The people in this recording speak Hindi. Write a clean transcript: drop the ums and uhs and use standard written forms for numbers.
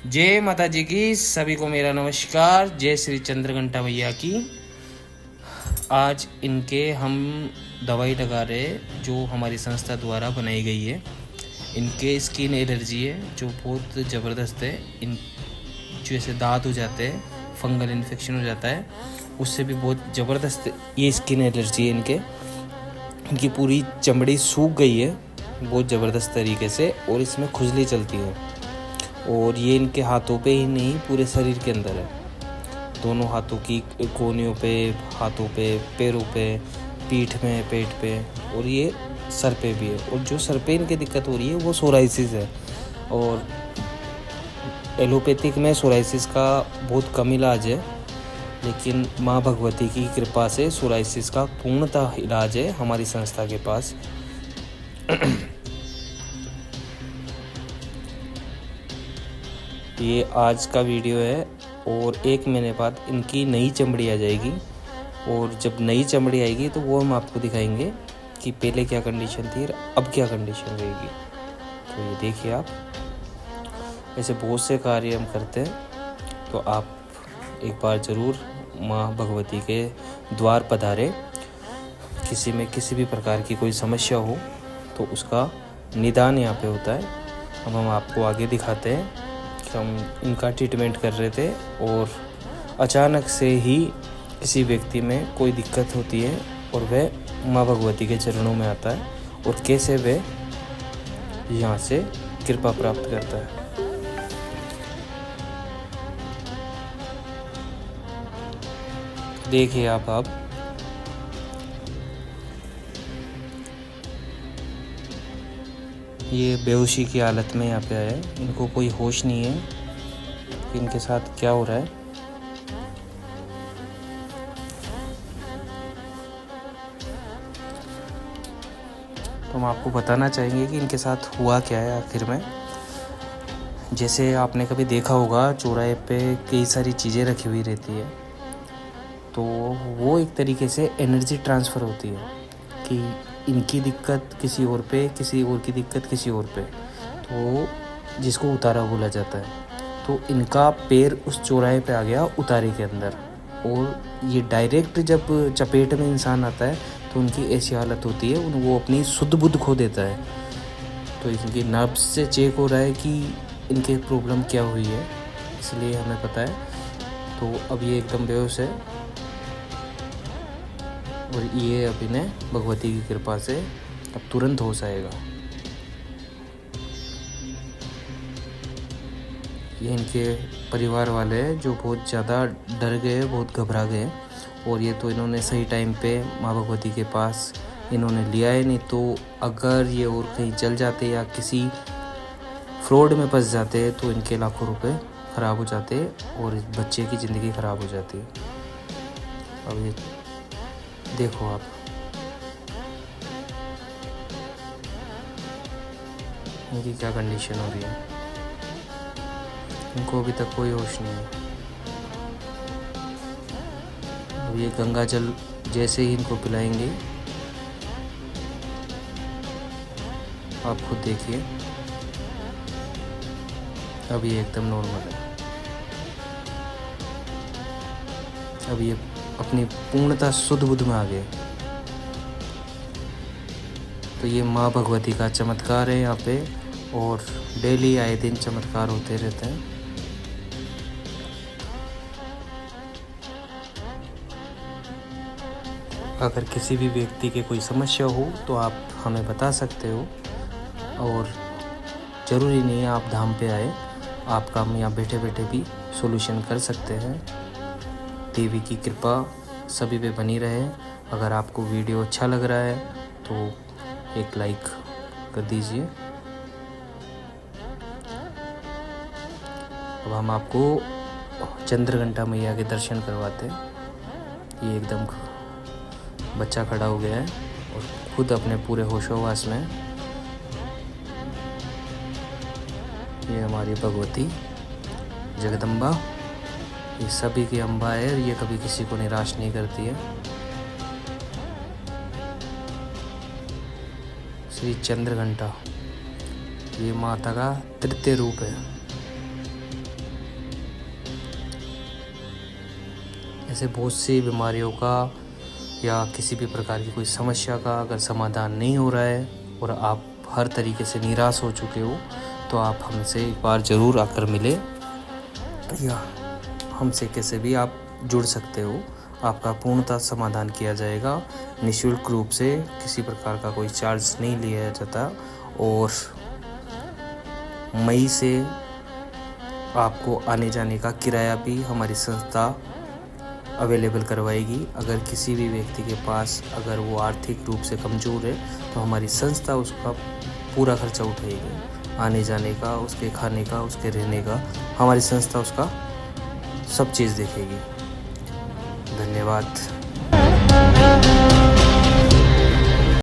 जय माता जी की। सभी को मेरा नमस्कार। जय श्री चंद्रघंटा मैया की। आज इनके हम दवाई लगा रहे जो हमारी संस्था द्वारा बनाई गई है। इनके स्किन एलर्जी है जो बहुत ज़बरदस्त है। इन जैसे दांत हो जाते हैं, फंगल इन्फेक्शन हो जाता है, उससे भी बहुत ज़बरदस्त ये स्किन एलर्जी है इनके। इनकी पूरी चमड़ी सूख गई है बहुत ज़बरदस्त तरीके से, और इसमें खुजली चलती है। और ये इनके हाथों पे ही नहीं, पूरे शरीर के अंदर है। दोनों हाथों की कोहनियों पे, हाथों पे, पैरों पे, पीठ में, पेट पे, और ये सर पे भी है। और जो सर पे इनकी दिक्कत हो रही है वो सोराइसिस है। और एलोपैथिक में सोराइसिस का बहुत कम इलाज है, लेकिन माँ भगवती की कृपा से सोराइसिस का पूर्णतः इलाज है हमारी संस्था के पास। ये आज का वीडियो है, और 1 महीने बाद इनकी नई चमड़ी आ जाएगी। और जब नई चमड़ी आएगी तो वो हम आपको दिखाएंगे कि पहले क्या कंडीशन थी और अब क्या कंडीशन रहेगी। तो ये देखिए आप, ऐसे बहुत से कार्य हम करते हैं। तो आप एक बार ज़रूर माँ भगवती के द्वार पधारें। किसी में किसी भी प्रकार की कोई समस्या हो तो उसका निदान यहाँ पे होता है। अब हम आपको आगे दिखाते हैं कि हम इनका ट्रीटमेंट कर रहे थे, और अचानक से ही किसी व्यक्ति में कोई दिक्कत होती है और वह माँ भगवती के चरणों में आता है, और कैसे वह यहाँ से कृपा प्राप्त करता है। देखिए आप ये बेहोशी की हालत में यहाँ पे आए हैं। इनको कोई होश नहीं है कि इनके साथ क्या हो रहा है। तो हम आपको बताना चाहेंगे कि इनके साथ हुआ क्या है आखिर में। जैसे आपने कभी देखा होगा चौराहे पे कई सारी चीज़ें रखी हुई रहती है, तो वो एक तरीके से एनर्जी ट्रांसफ़र होती है कि इनकी दिक्कत किसी और पे, किसी और की दिक्कत किसी और पे, तो जिसको उतारा बोला जाता है। तो इनका पैर उस चौराहे पे आ गया उतारे के अंदर, और ये डायरेक्ट जब चपेट में इंसान आता है तो उनकी ऐसी हालत होती है, वो अपनी शुद्ध बुद्ध खो देता है। तो इनकी नर्व्स से चेक हो रहा है कि इनके प्रॉब्लम क्या हुई है, इसलिए हमें पता है। तो अब ये एकदम बेहोश है, और ये अब इन्हें भगवती की कृपा से अब तुरंत होश आएगा। ये इनके परिवार वाले हैं जो बहुत ज़्यादा डर गए, बहुत घबरा गए। और ये तो इन्होंने सही टाइम पे माँ भगवती के पास इन्होंने लिया है, नहीं तो अगर ये और कहीं चल जाते या किसी फ्रॉड में फंस जाते तो इनके लाखों रुपए ख़राब हो जाते, और इस बच्चे की ज़िंदगी ख़राब हो जाती। अब ये देखो आप, इनकी क्या कंडीशन हो रही है। इनको अभी तक कोई होश नहीं है। अब ये गंगा जल जैसे ही इनको पिलाएंगे, आप खुद देखिए, अब ये एकदम नॉर्मल है। अब ये अपनी पूर्णतः शुद्ध बुद्ध में आ गए। तो ये माँ भगवती का चमत्कार है यहाँ पे, और डेली आए दिन चमत्कार होते रहते हैं। अगर किसी भी व्यक्ति के कोई समस्या हो तो आप हमें बता सकते हो, और ज़रूरी नहीं है आप धाम पे आए, आप काम यहाँ बैठे बैठे भी सॉल्यूशन कर सकते हैं। देवी की कृपा सभी पे बनी रहे। अगर आपको वीडियो अच्छा लग रहा है तो एक लाइक कर दीजिए। अब हम आपको चंद्रघंटा मैया के दर्शन करवाते हैं। ये एकदम बच्चा खड़ा हो गया है और खुद अपने पूरे होशोवास में। ये हमारी भगवती जगदम्बा, ये सभी की अम्बा है, और ये कभी किसी को निराश नहीं करती है। श्री चंद्रघंटा ये माता का तृतीय रूप है। ऐसे बहुत सी बीमारियों का या किसी भी प्रकार की कोई समस्या का अगर समाधान नहीं हो रहा है और आप हर तरीके से निराश हो चुके हो, तो आप हमसे एक बार ज़रूर आकर मिले या हमसे कैसे भी आप जुड़ सकते हो। आपका पूर्णतः समाधान किया जाएगा निःशुल्क रूप से, किसी प्रकार का कोई चार्ज नहीं लिया जाता। और मई से आपको आने जाने का किराया भी हमारी संस्था अवेलेबल करवाएगी। अगर किसी भी व्यक्ति के पास अगर वो आर्थिक रूप से कमज़ोर है तो हमारी संस्था उसका पूरा खर्चा उठाएगी, आने जाने का, उसके खाने का, उसके रहने का, हमारी संस्था उसका सब चीज़ देखेगी। धन्यवाद।